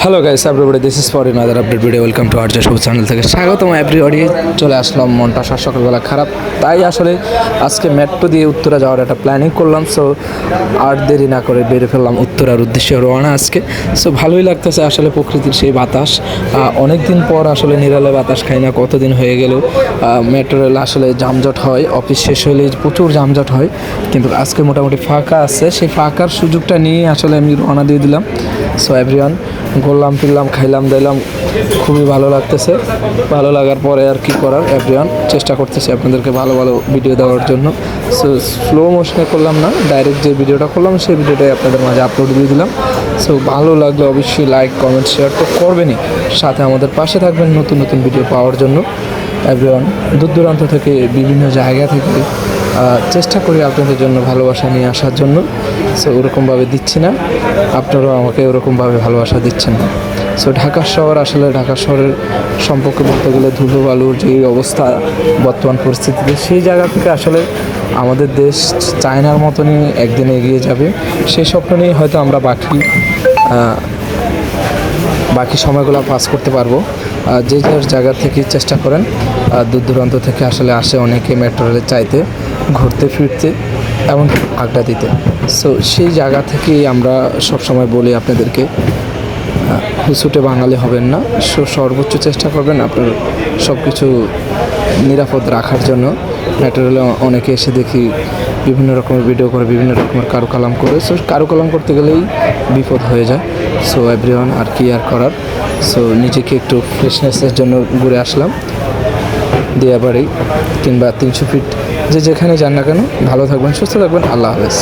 Hello guys everybody, this is for another update video. Welcome to our just channel থেকে স্বাগতম everybody. চলে আসলাম, মনটা সকালবেলা খারাপ, তাই আসলে আজকে মেট্রো দিয়ে উত্তরা যাওয়ার একটা প্ল্যানিং করলাম। সো আর দেরি না করে বেরিয়ে ফেললাম উত্তরার উদ্দেশ্যে রওনা আজকে। সো ভালোই লাগতেছে আসলে প্রকৃতির সেই বাতাস। অনেক দিন পর আসলে নিরালে বাতাস খাই না, কতদিন হয়ে গেল। মেট্রো রেল আসলে যানজট হয়, অফিস শেষ হলে প্রচুর যানজট হয়, কিন্তু আজকে মোটামুটি ফাঁকা আছে। সেই ফাঁকার সুযোগটা নিয়ে আসলে আমি রওনা দিয়ে দিলাম। সো এভরিওয়ান, ঘুরলাম ফিরলাম, খাইলাম দাইলাম, খুবই ভালো লাগতেছে। ভালো লাগার পরে আর কি করার, এভরিওয়ান চেষ্টা করতেছি আপনাদেরকে ভালো ভালো ভিডিও দেওয়ার জন্য। সো স্লো মোশনে করলাম না, ডাইরেক্ট যে ভিডিওটা করলাম সেই ভিডিওটাই আপনাদের মাঝে আপলোড দিয়ে দিলাম। সো ভালো লাগলে অবশ্যই লাইক কমেন্ট শেয়ার তো করবেনই, সাথে আমাদের পাশে থাকবেন নতুন নতুন ভিডিও পাওয়ার জন্য। এভরিওয়ান, দূর দূরান্ত থেকে বিভিন্ন জায়গা থেকে চেষ্টা করি আপনাদের জন্য ভালোবাসা নিয়ে আসার জন্য। সো ওরকমভাবে দিচ্ছি না, আপনারাও আমাকে ওরকমভাবে ভালোবাসা দিচ্ছেন না। সো ঢাকা শহর, আসলে ঢাকা শহরের সম্পর্কে বলতে গেলে ধুলো বালুর যে অবস্থা বর্তমান পরিস্থিতিতে, সেই জায়গা থেকে আসলে আমাদের দেশ চায়নার মতনই একদিন এগিয়ে যাবে, সেই স্বপ্ন নিয়ে হয়তো আমরা বাকি সময়গুলো পাস করতে পারবো। যে যার জায়গা থেকে চেষ্টা করেন, দূর দূরান্ত থেকে আসলে আসে অনেকে মেট্রো রেলে চাইতে, ঘুরতে ফিরতে, এমনকি আড্ডা দিতে। সো সেই জায়গা থেকেই আমরা সবসময় বলি আপনাদেরকে, হুসুটে বাঙালি হবেন না। সর্বোচ্চ চেষ্টা করবেন আপনার সব কিছু নিরাপদ রাখার জন্য। মেট্রো রেলে অনেকে এসে দেখি বিভিন্ন রকমের ভিডিও করে, বিভিন্ন রকমের কারুকালাম করে। সো কারুকালাম করতে গেলেই বিপদ হয়ে যায়। সো এভরিওয়ান, আর কি আর করার। সো নিজেকে একটু ফ্রেশনেসের জন্য ঘুরে আসলাম দিয়াবাড়ি কিংবা 300 ফিট, যে যেখানে যান না কেন, ভালো থাকবেন, সুস্থ থাকবেন। আল্লাহ হাফেজ।